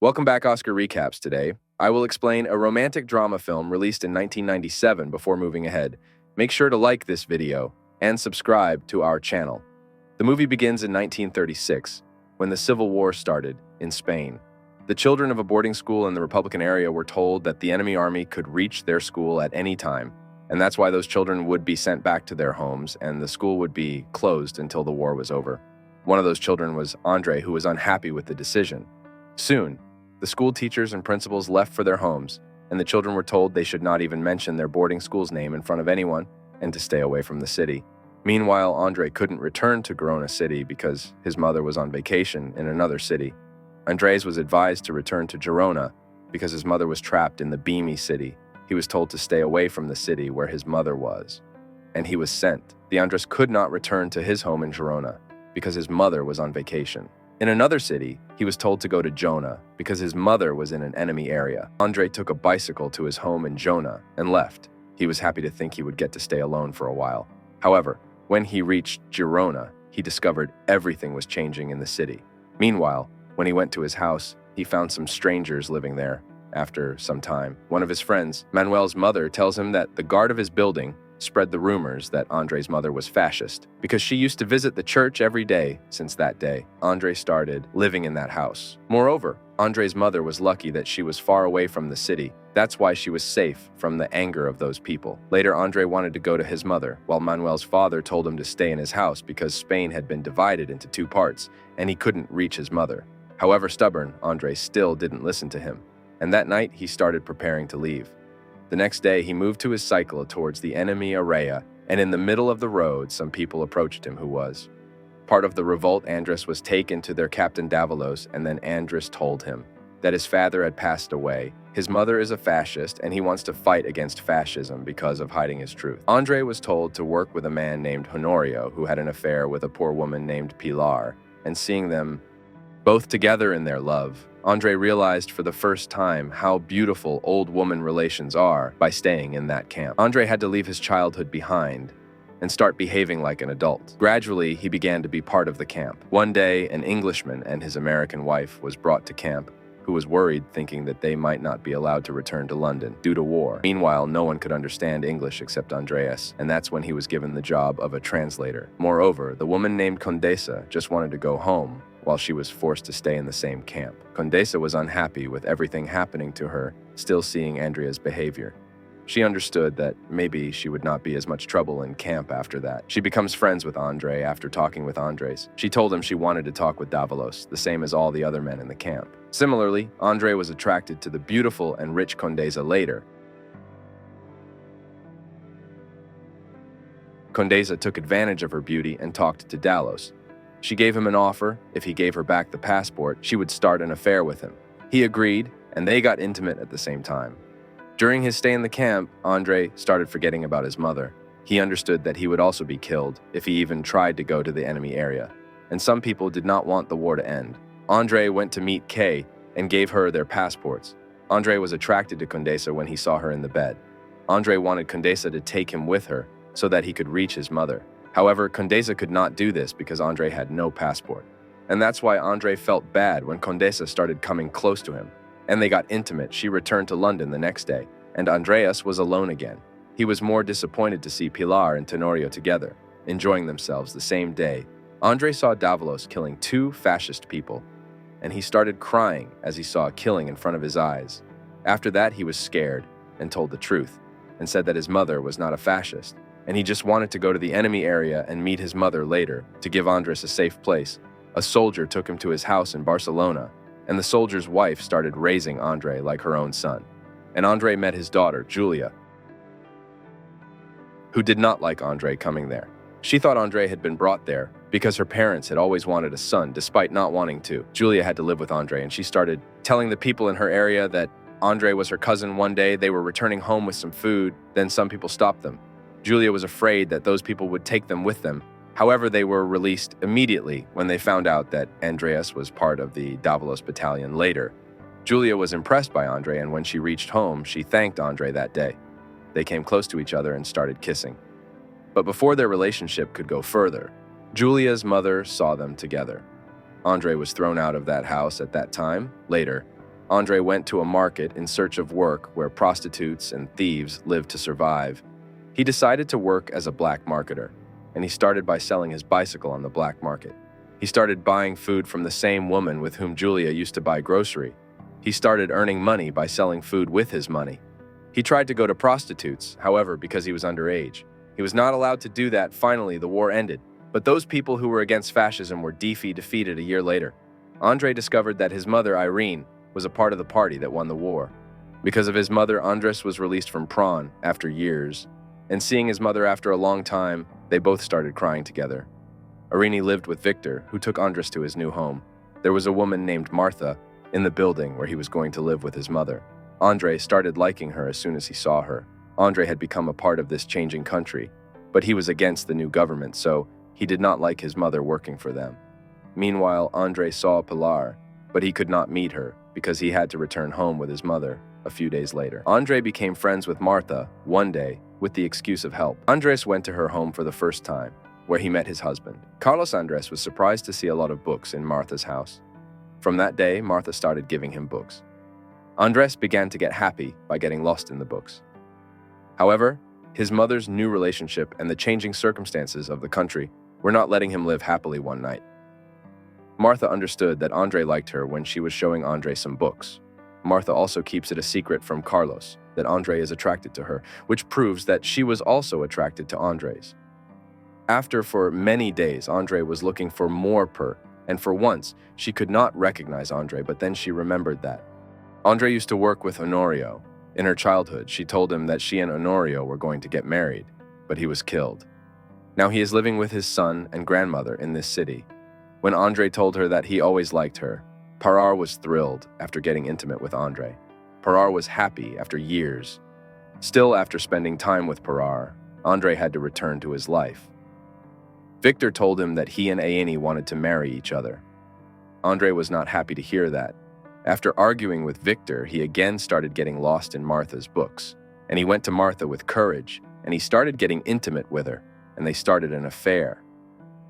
Welcome back, Oscar Recaps. Today, I will explain a romantic drama film released in 1997 before moving ahead. Make sure to like this video and subscribe to our channel. The movie begins in 1936, when the Civil War started in Spain. The children of a boarding school in the Republican area were told that the enemy army could reach their school at any time, and that's why those children would be sent back to their homes, and the school would be closed until the war was over. One of those children was Andre, who was unhappy with the decision. Soon, the school teachers and principals left for their homes, and the children were told they should not even mention their boarding school's name in front of anyone and to stay away from the city. Meanwhile, Andre couldn't return to Girona City because his mother was on vacation in another city. Andres was advised to return to Girona because his mother was trapped in the beamy city. He was told to stay away from the city where his mother was, and he was sent. The Andres could not return to his home in Girona because his mother was on vacation. In another city, he was told to go to Jona because his mother was in an enemy area. Andre took a bicycle to his home in Jona and left. He was happy to think he would get to stay alone for a while. However, when he reached Girona, he discovered everything was changing in the city. Meanwhile, when he went to his house, he found some strangers living there. After some time, one of his friends, Manuel's mother, tells him that the guard of his building spread the rumors that Andre's mother was fascist because she used to visit the church every day. Since that day, Andre started living in that house. Moreover, Andre's mother was lucky that she was far away from the city. That's why she was safe from the anger of those people. Later, Andre wanted to go to his mother, while Manuel's father told him to stay in his house because Spain had been divided into two parts and he couldn't reach his mother. However stubborn, Andre still didn't listen to him, and that night he started preparing to leave. The next day, he moved to his cycle towards the enemy area, and in the middle of the road, some people approached him who was part of the revolt. Andres was taken to their captain Davalos, and then Andres told him that his father had passed away. His mother is a fascist, and he wants to fight against fascism because of hiding his truth. Andre was told to work with a man named Honorio, who had an affair with a poor woman named Pilar, and seeing them both together in their love, Andre realized for the first time how beautiful old woman relations are by staying in that camp. Andre had to leave his childhood behind and start behaving like an adult. Gradually, he began to be part of the camp. One day, an Englishman and his American wife was brought to camp, who was worried, thinking that they might not be allowed to return to London due to war. Meanwhile, no one could understand English except Andreas, and that's when he was given the job of a translator. Moreover, the woman named Condesa just wanted to go home, while she was forced to stay in the same camp. Condesa was unhappy with everything happening to her, still seeing Andrea's behavior. She understood that maybe she would not be as much trouble in camp after that. She becomes friends with Andre after talking with Andres. She told him she wanted to talk with Davalos, the same as all the other men in the camp. Similarly, Andre was attracted to the beautiful and rich Condesa later. Condesa took advantage of her beauty and talked to Dalos. She gave him an offer. If he gave her back the passport, she would start an affair with him. He agreed, and they got intimate at the same time. During his stay in the camp, Andre started forgetting about his mother. He understood that he would also be killed if he even tried to go to the enemy area, and some people did not want the war to end. Andre went to meet Kay and gave her their passports. Andre was attracted to Condesa when he saw her in the bed. Andre wanted Condesa to take him with her so that he could reach his mother. However, Condesa could not do this because Andre had no passport. And that's why Andre felt bad when Condesa started coming close to him. And they got intimate. She returned to London the next day, and Andreas was alone again. He was more disappointed to see Pilar and Tenorio together, enjoying themselves the same day. Andre saw Davalos killing two fascist people, and he started crying as he saw a killing in front of his eyes. After that, he was scared and told the truth, and said that his mother was not a fascist, and he just wanted to go to the enemy area and meet his mother later to give Andres a safe place. A soldier took him to his house in Barcelona, and the soldier's wife started raising Andre like her own son. And Andre met his daughter, Julia, who did not like Andre coming there. She thought Andre had been brought there because her parents had always wanted a son despite not wanting to. Julia had to live with Andre, and she started telling the people in her area that Andre was her cousin. One day they were returning home with some food, then some people stopped them. Julia was afraid that those people would take them with them. However, they were released immediately when they found out that Andreas was part of the Davalos battalion later. Julia was impressed by Andre, and when she reached home, she thanked Andre that day. They came close to each other and started kissing. But before their relationship could go further, Julia's mother saw them together. Andre was thrown out of that house at that time. Later, Andre went to a market in search of work where prostitutes and thieves lived to survive. He decided to work as a black marketer, and he started by selling his bicycle on the black market. He started buying food from the same woman with whom Julia used to buy grocery. He started earning money by selling food with his money. He tried to go to prostitutes, however, because he was underage. He was not allowed to do that. Finally, the war ended, but those people who were against fascism were defeated a year later. Andre discovered that his mother, Irene, was a part of the party that won the war. Because of his mother, Andres was released from Prawn after years, and seeing his mother after a long time, they both started crying together. Irene lived with Victor, who took Andres to his new home. There was a woman named Martha in the building where he was going to live with his mother. Andre started liking her as soon as he saw her. Andre had become a part of this changing country, but he was against the new government, so he did not like his mother working for them. Meanwhile, Andre saw Pilar, but he could not meet her because he had to return home with his mother a few days later. Andre became friends with Martha one day with the excuse of help. Andres went to her home for the first time, where he met his husband. Carlos Andres was surprised to see a lot of books in Martha's house. From that day, Martha started giving him books. Andres began to get happy by getting lost in the books. However, his mother's new relationship and the changing circumstances of the country were not letting him live happily one night. Martha understood that Andre liked her when she was showing Andre some books. Martha also keeps it a secret from Carlos that Andre is attracted to her, which proves that she was also attracted to Andres. For many days, Andre was looking for more and for once, she could not recognize Andre, but then she remembered that. Andre used to work with Honorio. In her childhood, she told him that she and Honorio were going to get married, but he was killed. Now he is living with his son and grandmother in this city. When Andre told her that he always liked her, Pilar was thrilled after getting intimate with Andre. Pilar was happy after years. Still, after spending time with Pilar, Andre had to return to his life. Victor told him that he and Aini wanted to marry each other. Andre was not happy to hear that. After arguing with Victor, he again started getting lost in Martha's books, and he went to Martha with courage, and he started getting intimate with her, and they started an affair.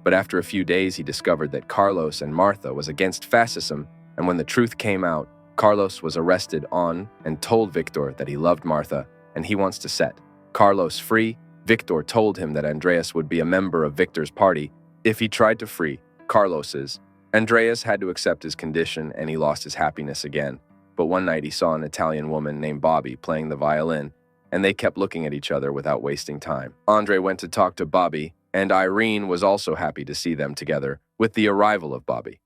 But after a few days, he discovered that Carlos and Martha was against fascism, and when the truth came out, Carlos was arrested and told Victor that he loved Martha, and he wants to set Carlos free. Victor told him that Andreas would be a member of Victor's party if he tried to free Carlos's. Andreas had to accept his condition and he lost his happiness again. But one night he saw an Italian woman named Bobby playing the violin, and they kept looking at each other without wasting time. Andre went to talk to Bobby, and Irene was also happy to see them together with the arrival of Bobby.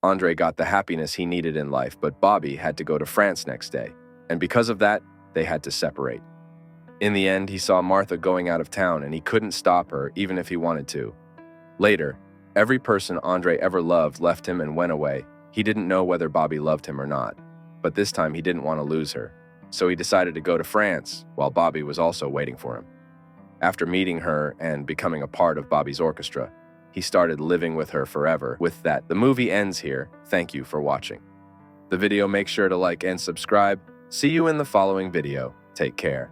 Andre got the happiness he needed in life, but Bobby had to go to France next day, and because of that, they had to separate. In the end, he saw Martha going out of town and he couldn't stop her even if he wanted to. Later, every person Andre ever loved left him and went away. He didn't know whether Bobby loved him or not, but this time he didn't want to lose her. So he decided to go to France while Bobby was also waiting for him. After meeting her and becoming a part of Bobby's orchestra, he started living with her forever. With that, the movie ends here. Thank you for watching the video. Make sure to like and subscribe. See you in the following video. Take care.